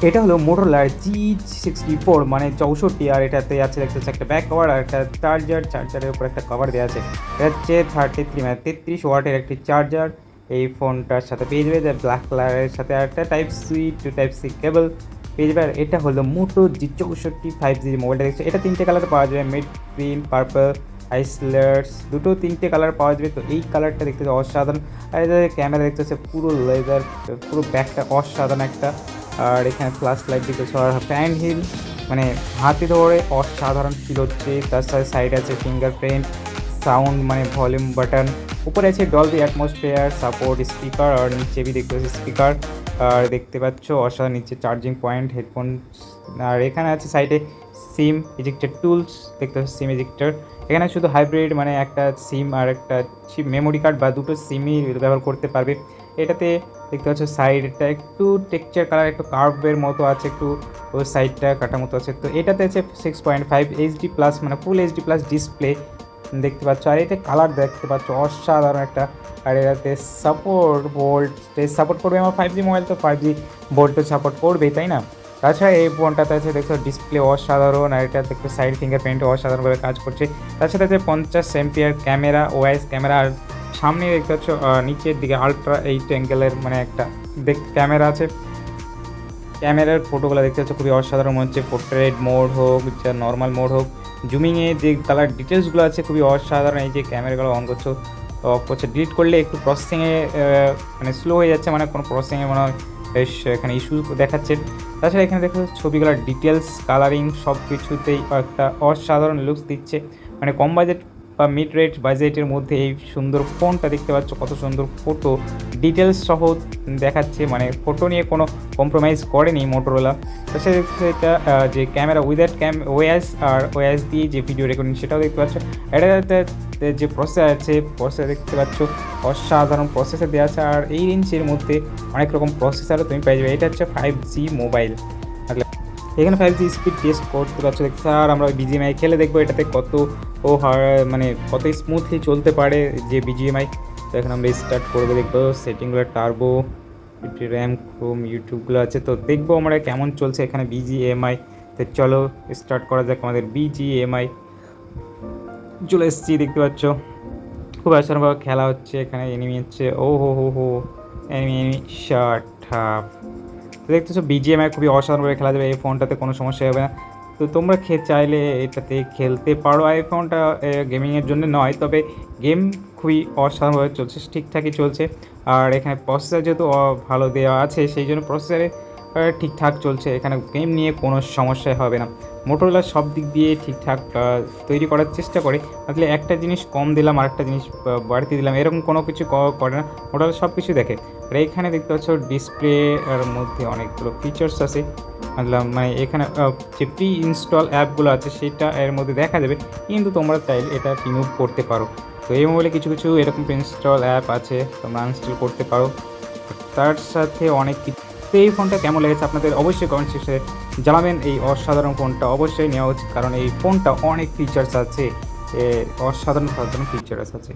এটা হলো মোটরোলার G64 মানে 64, আর এটাতে আছে দেখতে হচ্ছে একটা ব্যাক কভার আর একটা চার্জারের উপর একটা কভার দেওয়া আছে। এটা হচ্ছে 33 মানে 33 ওয়াটের একটি চার্জার এই ফোনটার সাথে পেয়ে যাবে, ব্ল্যাক কালারের সাথে আর একটা type C to type C cable পেয়ে যাবে। আর এটা হলো মোটো G64 5G মোবাইলটা দেখছে। এটা 3টে কালার পাওয়া যাবে, মিড গ্রিন, পার্পল, আইসলার্স, দুটো 3টে কালার পাওয়া যাবে। তো এই কালারটা দেখতে অসাধারণ। আর এটা ক্যামেরা দেখতে হচ্ছে পুরো লেদার, পুরো ব্যাকটা অসাধারণ একটা। আর এখানে ফ্ল্যাশ লাইট দিতেছে আর ফ্যান হিল মানে হাতে ধরে অসাধারণ ফিল হচ্ছে। তার সাথে সাইডে আছে ফিঙ্গারপ্রিন্ট, সাউন্ড মানে ভলিউম বাটন, উপরে আছে ডলবি অ্যাটমসফিয়ার সাপোর্ট স্পিকার, আর নিচে বি দেখতে পাচ্ছি স্পিকার আর দেখতে পাচ্ছ অসাধারণ নিচে চার্জিং পয়েন্ট, হেডফোন। আর এখানে আছে সাইডে সিম ইজেক্টেড টুলস দেখতে পাচ্ছি, সিম ইজেক্টার। এখানে শুধু হাইব্রিড মানে একটা সিম আর একটা মেমোরি কার্ড বা দুটো সিমই ব্যবহার করতে পারবে। এটাতে দেখতে পাচ্ছ সাইডটা একটু টেক্সচার কালার একটু কার্ভের মতো আছে, একটু ওই সাইডটা কাটার মতো আছে। তো এটাতে আছে 6.5 HD প্লাস মানে ফুল HD প্লাস ডিসপ্লে দেখতে পাচ্ছ। আর এটা কালার দেখতে পাচ্ছ অসাধারণ একটা। আর এটাতে সাপোর্ট করবে আমার 5G মোবাইল, তো 5G ভোল্টেজ সাপোর্ট করবেই, তাই না? তাছাড়া এই ফোনটাতে আছে দেখছো ডিসপ্লে অসাধারণ, আর এটা দেখতে সাইড ফিঙ্গারপ্রিন্ট অসাধারণভাবে কাজ করছে। তার সাথে আছে 50 এমপিআর ক্যামেরা, ওআইএস ক্যামেরা। আর সামনে দেখতে পাচ্ছ নিচের দিকে আলট্রা 8 অ্যাঙ্গেলের মানে একটা ক্যামেরা আছে। ক্যামেরার ফটোগুলো দেখতে পাচ্ছ খুবই অসাধারণ মনে হচ্ছে। পোর্ট্রেট মোড হোক যা নর্মাল মোড হোক, জুমিংয়ে যে কালার ডিটেলসগুলো আছে খুবই অসাধারণ। এই যে ক্যামেরাগুলো অন করছো অফ করছে, ডিলিট করলে একটু প্রসেসিংয়ে মানে স্লো হয়ে যাচ্ছে, মানে কোনো প্রসেসিংয়ে মনে হয় বেশ এখানে ইস্যু দেখাচ্ছে। তাছাড়া এখানে দেখো ছবিগুলোর ডিটেলস কালারিং সব কিছুতেই একটা অসাধারণ লুকস দিচ্ছে। মানে কম বাজেট বা মিড রেট বাজেটের মধ্যে এই সুন্দর ফোনটা দেখতে পাচ্ছ, কত সুন্দর ফটো ডিটেলস সহ দেখাচ্ছে। মানে ফটো নিয়ে কোনো কম্প্রোমাইজ করেনি মোটরোলা। তাছাড়া এটা যে ক্যামেরা উইদাউট ওএস আর ওএস দিয়ে যে ভিডিও রেকর্ডিং সেটাও দেখতে পাচ্ছ। এটাতে যে প্রসেসর আছে প্রসেসর দেখতে পাচ্ছ অসাধারণ প্রসেসর দেওয়া আছে। আর এই রেঞ্জের মধ্যে অনেক রকম প্রসেসরও তুমি পেয়ে যাবে। এটা হচ্ছে 5G মোবাইল। এখানে 5G স্পিড টেস্ট করতে পারছো দেখতে। আর আমরা BGMI খেলে দেখবো এটাতে কত মানে কত স্মুথলি চলতে পারে যে BGMI। তো এখন আমরা স্টার্ট করবো, দেখবো সেটিংগুলো, টার্বো, র্যাম, ক্রোম, ইউটিউবগুলো আছে। তো দেখবো আমরা কেমন চলছে এখানে BGMI। তো চলো স্টার্ট করা যাক আমাদের BGMI। চলে এসেছি, দেখতে পাচ্ছ খুব আসানভাবে খেলা হচ্ছে। এখানে এনিমি হচ্ছে, ও হো এনিমি শার্ট আপ। তো দেখতেছো BGMI খুবই অসাধারণভাবে খেলা যাবে এই ফোনটাতে, কোনো সমস্যা হবে না। তো তোমরা চাইলে এটাতে খেলতে পারো। এই ফোনটা গেমিংয়ের জন্য নয়, তবে গেম খুবই অসাধারণভাবে চলছে, ঠিকঠাকই চলছে। আর এখানে প্রসেসর যেহেতু ভালো দেওয়া আছে সেই জন্য প্রসেসরে ঠিকঠাক চলছে, এখানে গেম নিয়ে কোনো সমস্যাই হবে না। মোটরোলা সব দিক দিয়ে ঠিকঠাক তৈরি করার চেষ্টা করে, আসলে একটা জিনিস কম দিলাম আর একটা জিনিস বাড়তি দিলাম এরকম কোনো কিছু করে না, মোটরোলা সব কিছু দেখে। আর এইখানে দেখতে পাচ্ছ ডিসপ্লে এর মধ্যে অনেকগুলো ফিচার্স আছে, মানে এখানে যে প্রি ইনস্টল অ্যাপগুলো আছে সেটা এর মধ্যে দেখা যাবে, কিন্তু তোমরা চাইলে এটা রিমুভ করতে পারো। তো এই মোবাইলে কিছু কিছু এরকম প্রি ইনস্টল অ্যাপ আছে, তোমরা আনইনস্টল করতে পারো। তার সাথে অনেক কিছু। তো এই ফোনটা কেমন লেগেছে আপনাদের অবশ্যই কমেন্ট সেকশনে জানাবেন। এই অসাধারণ ফোনটা অবশ্যই নেওয়া উচিত, কারণ এই ফোনটা অনেক ফিচার্স আছে, অসাধারণ ফিচার্স আছে।